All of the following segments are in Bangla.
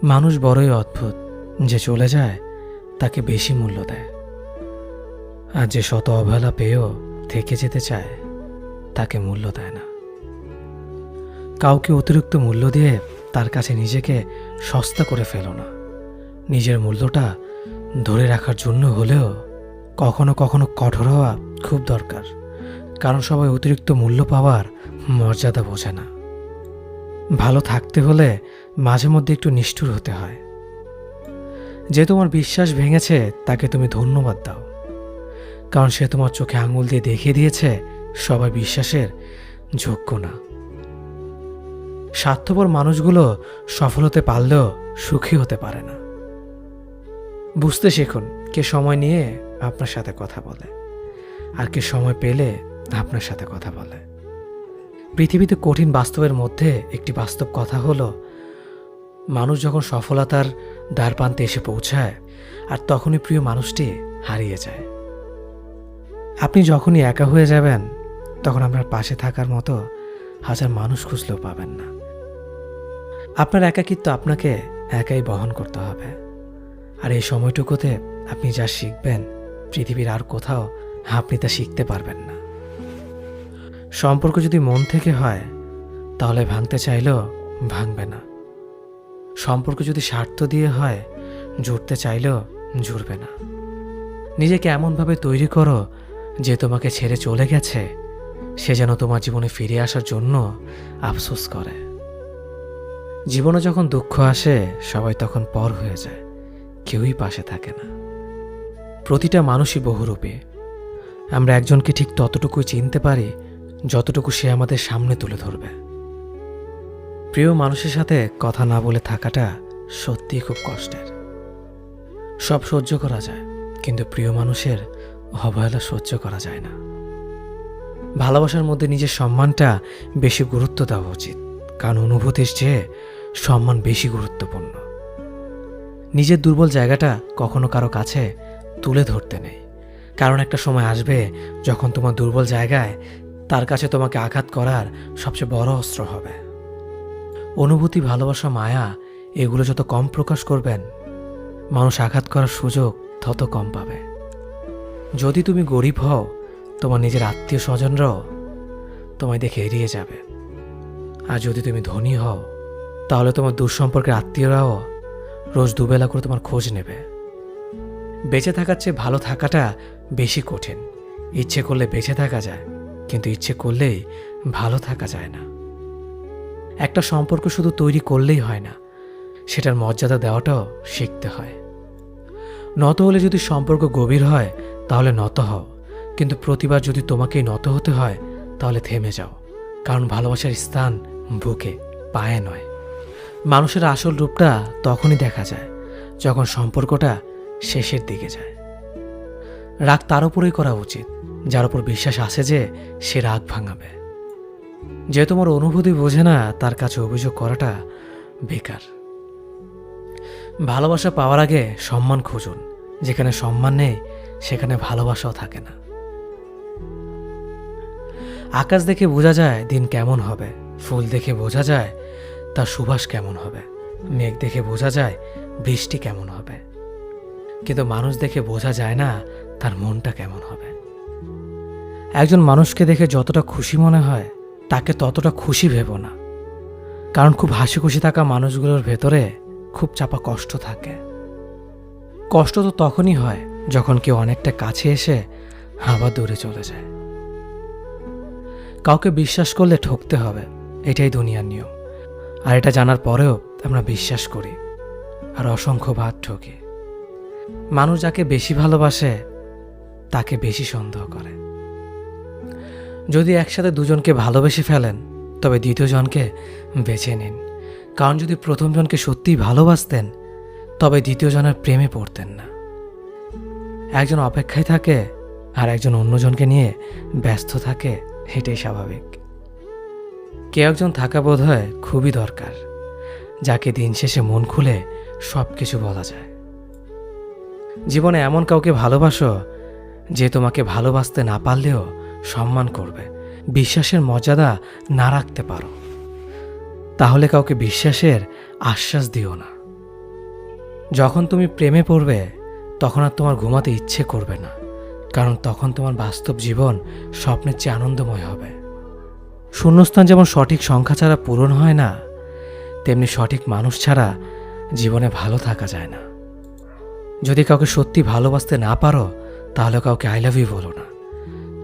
মানুষ বড়ই অদ্ভুত, যে চলে যায় তাকে বেশি মূল্য দেয়, আর যে শত অবহেলা পেয়েও থেকে যেতে চায় তাকে মূল্য দেয় না। কাউকে অতিরিক্ত মূল্য দিয়ে তার কাছে নিজেকে সস্তা করে ফেলো না। নিজের মূল্যটা ধরে রাখার জন্য হলেও কখনো কখনো কঠোর হওয়া খুব দরকার, কারণ সবাই অতিরিক্ত মূল্য পাওয়ার মর্যাদা বোঝে না। ভালো থাকতে হলে মাঝে মধ্যে একটু নিষ্ঠুর হতে হয়। যে তোমার বিশ্বাস ভেঙেছে তাকে তুমি ধন্যবাদ দাও, কারণ সে তোমার চোখে আঙুল দিয়ে দেখিয়ে দিয়েছে সবাই বিশ্বাসের যোগ্য না। স্বার্থপর মানুষগুলো সফল হতে পারলেও সুখী হতে পারে না। বুঝতে শিখুন কে সময় নিয়ে আপনার সাথে কথা বলে আর কে সময় পেলে আপনার সাথে কথা বলে। পৃথিবীতে কঠিন বাস্তবের মধ্যে একটি বাস্তব কথা হলো, মানুষ যখন সফলতার দ্বারপ্রান্তে এসে পৌঁছায় আর তখনই প্রিয় মানুষটি হারিয়ে যায়। আপনি যখনই একা হয়ে যাবেন তখন আপনার পাশে থাকার মতো হাজার মানুষ খুঁজলেও পাবেন না। আপনার একাকিত্ব আপনাকে একাই বহন করতে হবে, আর এই সময়টুকুতে আপনি যা শিখবেন পৃথিবীর আর কোথাও আপনি তা শিখতে পারবেন না। সম্পর্ক যদি মন থেকে হয় তাহলে ভাঙতে চাইলেও ভাঙবে না। সম্পর্ক যদি স্বার্থ দিয়ে হয় জুড়তে চাইলেও জুড়বে না। নিজেকে এমনভাবে তৈরি করো যে তোমাকে ছেড়ে চলে গেছে সে যেন তোমার জীবনে ফিরে আসার জন্য আফসোস করে। জীবনে যখন দুঃখ আসে সবাই তখন পর হয়ে যায়, কেউই পাশে থাকে না। প্রতিটা মানুষই বহুরূপী। আমরা একজনকে ঠিক ততটুকুই চিনতে পারি যতটুকু সে আমাদের সামনে তুলে ধরবে। প্রিয় মানুষের সাথে কথা না বলে থাকাটা সত্যিই খুব কষ্টের। সব সহ্য করা যায়, কিন্তু প্রিয় মানুষের অবহেলা সহ্য করা যায় না। ভালোবাসার মধ্যে নিজের সম্মানটা বেশি গুরুত্ব দেওয়া উচিত, কারণ অনুভূতির চেয়ে সম্মান বেশি গুরুত্বপূর্ণ। নিজের দুর্বল জায়গাটা কখনো কারো কাছে তুলে ধরতে নেই, কারণ একটা সময় আসবে যখন তোমার দুর্বল জায়গায় তার কাছে তোমাকে আঘাত করার সবচেয়ে বড় অস্ত্র হবে। অনুভূতি, ভালোবাসা, মায়া এগুলো যত কম প্রকাশ করবেন মানুষ আঘাত করার সুযোগ তত কম পাবে। যদি তুমি গরিব হও তোমার নিজের আত্মীয় স্বজনরাও তোমায় দেখে এড়িয়ে যাবে, আর যদি তুমি ধনী হও তাহলে তোমার দুঃসম্পর্কের আত্মীয়রাও রোজ দুবেলা করে তোমার খোঁজ নেবে। বেঁচে থাকার চেয়ে ভালো থাকাটা বেশি কঠিন। ইচ্ছে করলে বেঁচে থাকা যায়, কিন্তু ইচ্ছে করলেই ভালো থাকা যায় না। একটা সম্পর্ক শুধু তৈরি করলেই হয় না, সেটার মর্যাদা দেওয়াটাও শিখতে হয়। নত হলে যদি সম্পর্ক গভীর হয় তাহলে নত হও, কিন্তু প্রতিবার যদি তোমাকেই নত হতে হয় তাহলে থেমে যাও, কারণ ভালোবাসার স্থান বুকে, পায়ে নয়। মানুষের আসল রূপটা তখনই দেখা যায় যখন সম্পর্কটা শেষের দিকে যায়। রাগ তার উপরেই করা উচিত যার উপর বিশ্বাস আছে যে সে রাগ ভাঙাবে। যে তোমার অনুভূতি বোঝে না তার কাছে অভিযোগ করাটা বেকার। ভালোবাসা পাওয়ার আগে সম্মান খুঁজুন, যেখানে সম্মান নেই সেখানে ভালোবাসাও থাকে না। আকাশ দেখে বোঝা যায় দিন কেমন হবে, ফুল দেখে বোঝা যায় তার সুবাস কেমন হবে, মেঘ দেখে বোঝা যায় বৃষ্টি কেমন হবে, কিন্তু মানুষ দেখে বোঝা যায় না তার মনটা কেমন হবে। একজন মানুষকে দেখে যতটা খুশি মনে হয় তাকে ততটা খুশি ভেবো না, কারণ খুব হাসি খুশি থাকা মানুষগুলোর ভেতরে খুব চাপা কষ্ট থাকে। কষ্ট তো তখনই হয় যখন কেউ অনেকটা কাছে এসে আবার দূরে চলে যায়। কাউকে বিশ্বাস করলে ঠকতে হবে, এটাই দুনিয়ার নিয়ম। আর এটা জানার পরেও আমরা বিশ্বাস করি আর অসংখ্যবার ঠকি। মানুষ যাকে বেশি ভালোবাসে তাকে বেশি সন্দেহ করে। যদি একসাথে দুজনকে ভালোবেসে ফেলেন তবে দ্বিতীয় জনকে বেছে নিন, কারণ যদি প্রথম জনকে সত্যিই ভালোবাসতেন তবে দ্বিতীয় জনের প্রেমে পড়তেন না। একজন অপেক্ষায় থাকে আর একজন অন্যজনকে নিয়ে ব্যস্ত থাকে, এটাই স্বাভাবিক। কেউ একজন থাকা বোধহয় খুবই দরকার, যাকে দিন শেষে মন খুলে সব কিছু বলা যায়। জীবনে এমন কাউকে ভালোবাসো যে তোমাকে ভালোবাসতে না পারলেও সম্মান করবে, বিশ্বাসের মর্যাদা না রাখতে পারো তাহলে কাউকে বিশ্বাসের আশ্বাস দিও না। যখন তুমি প্রেমে পড়বে তখন আর তোমার ঘুমাতে ইচ্ছে করবে না, কারণ তখন তোমার বাস্তব জীবন স্বপ্নের চেয়ে আনন্দময় হবে। শূন্যস্থান যেমন সঠিক সংখ্যা ছাড়া পূরণ হয় না, তেমনি সঠিক মানুষ ছাড়া জীবনে ভালো থাকা যায় না। যদি কাউকে সত্যি ভালোবাসতে না পারো, তাহলে কাউকে আই লাভ ইউ বলো না,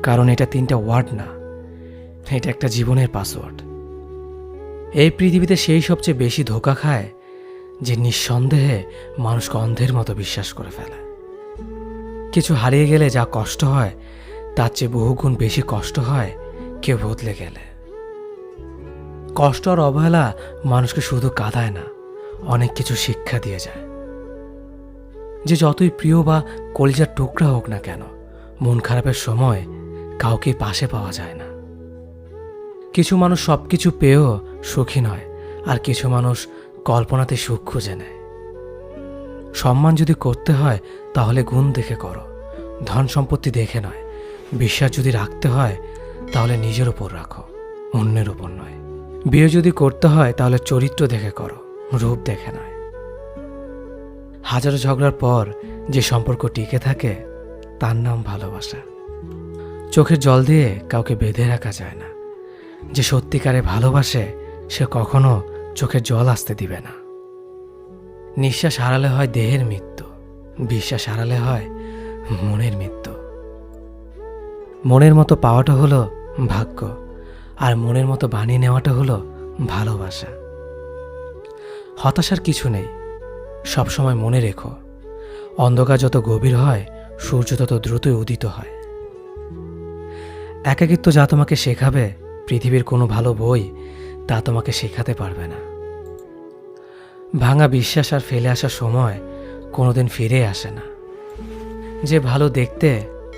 কারণ এটা 3টা ওয়ার্ড না, এটা একটা জীবনের পাসওয়ার্ড। এই পৃথিবীতে সেই সবচেয়ে বেশি ধোঁকা খায় যে নিঃসন্দেহে মানুষকে অন্ধের মতো বিশ্বাস করে ফেলে। কিছু হারিয়ে গেলে যা কষ্ট হয় তার চেয়ে বহুগুণ বেশি কষ্ট হয় কেউ বদলে গেলে। কষ্ট আর অবহেলা মানুষকে শুধু কাঁদায় না, অনেক কিছু শিক্ষা দিয়ে যায়। যে যতই প্রিয় বা কলিজার টুকরা হোক না কেন, মন খারাপের সময় কাউকে পাশে পাওয়া যায় না। কিছু মানুষ সব কিছু পেয়েও সুখী নয়, আর কিছু মানুষ কল্পনাতে সুখ খুঁজে নেয়। সম্মান যদি করতে হয় তাহলে গুণ দেখে করো, ধন সম্পত্তি দেখে নয়। বিশ্বাস যদি রাখতে হয় তাহলে নিজের ওপর রাখো, অন্যের ওপর নয়। বিয়ে যদি করতে হয় তাহলে চরিত্র দেখে করো, রূপ দেখে নয়। হাজারো ঝগড়ার পর যে সম্পর্ক টিকে থাকে তার নাম ভালোবাসা। চোখের জল দিয়ে কাউকে বেঁধে রাখা যায় না। যে সত্যিকারে ভালোবাসে সে কখনো চোখের জল আসতে দিবে না। নিঃশ্বাস হারালে হয় দেহের মৃত্যু, বিশ্বাস হারালে হয় মনের মৃত্যু। মনের মতো পাওয়াটা হলো ভাগ্য, আর মনের মতো বানিয়ে নেওয়াটা হলো ভালোবাসা। হতাশার কিছু নেই, সবসময় মনে রেখো, অন্ধকার যত গভীর হয় সূর্য তত দ্রুতই উদিত হয়। একাকিত্ব যা তোমাকে শেখাবে পৃথিবীর কোনো ভালো বই তা তোমাকে শেখাতে পারবে না। ভাঙা বিশ্বাস আর ফেলে আসা সময় কোনোদিন ফিরে আসে না। যে ভালো দেখতে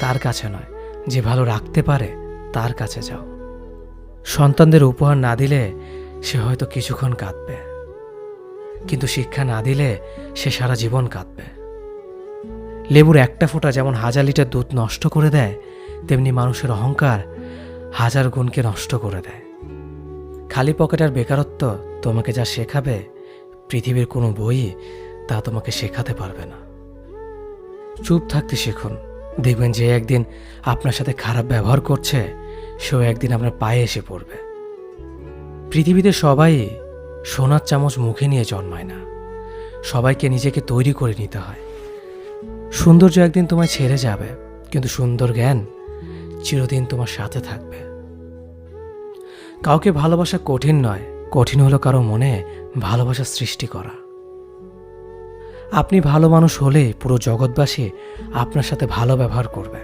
তার কাছে নয়, যে ভালো রাখতে পারে তার কাছে যাও। সন্তানদের উপহার না দিলে সে হয়তো কিছুক্ষণ কাঁদবে, কিন্তু শিক্ষা না দিলে সে সারা জীবন কাঁদবে। লেবুর একটা ফোঁটা যেমন 1000 লিটার দুধ নষ্ট করে দেয়, তেমনি মানুষের অহংকার 1000 গুণকে নষ্ট করে দেয়। খালি পকেট আর বেকারত্ব তোমাকে যা শেখাবে পৃথিবীর কোনো বই তা তোমাকে শেখাতে পারবে না। চুপ থাকতে শিখুন, দেখবেন যে একদিন আপনার সাথে খারাপ ব্যবহার করছে সেও একদিন আপনার পায়ে এসে পড়বে। পৃথিবীতে সবাই সোনার চামচ মুখে নিয়ে জন্মায় না, সবাইকে নিজেকে তৈরি করে নিতে হয়। সৌন্দর্য একদিন তোমায় ছেড়ে যাবে, কিন্তু সুন্দর জ্ঞান চিরদিন তোমার সাথে থাকবে। কাউকে ভালোবাসা কঠিন নয়, কঠিন হলো কারো মনে ভালোবাসা সৃষ্টি করা। আপনি ভালো মানুষ হলে পুরো জগৎবাসী আপনার সাথে ভালো ব্যবহার করবে,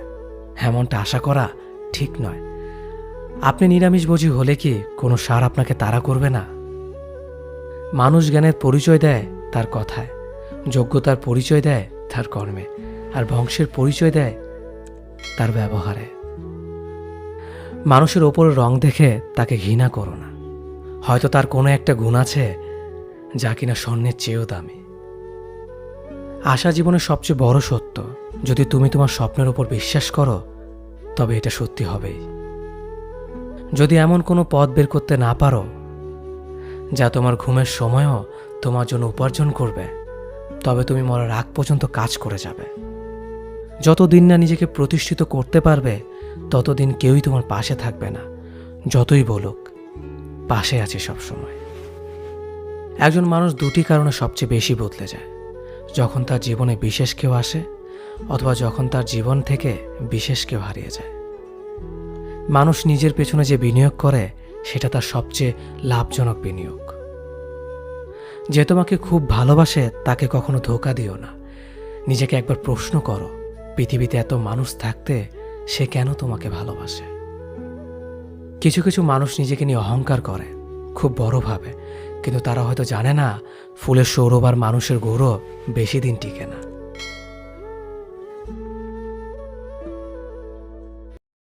এমনটা আশা করা ঠিক নয়। আপনি নিরামিষভোজী হলে কি কোনো সার আপনাকে তাড়া করবে না? মানুষ জ্ঞানের পরিচয় দেয় তার কথায়, যোগ্যতার পরিচয় দেয় তার কর্মে, আর বংশের পরিচয় দেয় তার ব্যবহারে। মানুষের ওপরের রং দেখে তাকে ঘৃণা করো না, হয়তো তার কোনো একটা গুণ আছে যা কিনা স্বর্ণের চেয়েও দামি। আশা জীবনের সবচেয়ে বড় সত্য। যদি তুমি তোমার স্বপ্নের উপর বিশ্বাস করো তবে এটা সত্যি হবেই। যদি এমন কোনো পথ বের করতে না পারো যা তোমার ঘুমের সময়ও তোমার জন্য উপার্জন করবে, তবে তুমি মরার আগ পর্যন্ত কাজ করে যাবে। যতদিন না নিজেকে প্রতিষ্ঠিত করতে পারবে ততদিন কেউই তোমার পাশে থাকবে না, যতই বলুক পাশে আছে সবসময়। একজন মানুষ দুটি কারণে সবচেয়ে বেশি বদলে যায়: যখন তার জীবনে বিশেষ কেউ আসে, অথবা যখন তার জীবন থেকে বিশেষ কেউ হারিয়ে যায়। মানুষ নিজের পেছনে যে বিনিয়োগ করে সেটা তার সবচেয়ে লাভজনক বিনিয়োগ। যে তোমাকে খুব ভালোবাসে তাকে কখনো ধোঁকা দিও না। নিজেকে একবার প্রশ্ন করো, পৃথিবীতে এত মানুষ থাকতে সে কেন তোমাকে ভালোবাসে? কিছু কিছু মানুষ নিজেকে নিয়ে অহংকার করে, খুব বড় ভাবে, কিন্তু তারা হয়তো জানে না ফুলের সৌরভ আর মানুষের গৌরব বেশি দিন টিকে না।